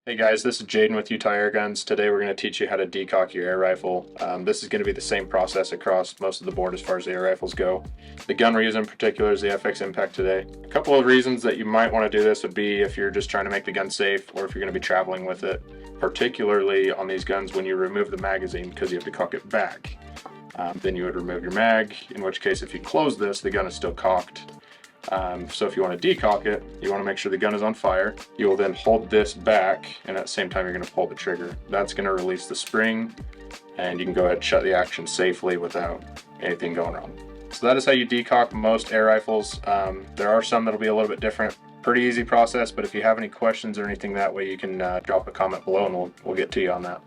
Hey guys, this is Jaden with Utah Airguns. Today we're going to teach you how to decock your air rifle. This is going to be the same process across most of the board as far as the air rifles go. The gun we're using in particular is the FX Impact today. A couple of reasons that you might want to do this would be if you're just trying to make the gun safe or if you're going to be traveling with it, particularly on these guns when you remove the magazine because you have to cock it back. Then you would remove your mag, in which case if you close this, the gun is still cocked. So if you want to decock it, you want to make sure the gun is on fire. You will then hold this back, and at the same time you're going to pull the trigger. That's going to release the spring, and you can go ahead and shut the action safely without anything going wrong. So that is how you decock most air rifles. There are some that'll be a little bit different. Pretty easy process, but if you have any questions or anything that way, you can drop a comment below and we'll get to you on that.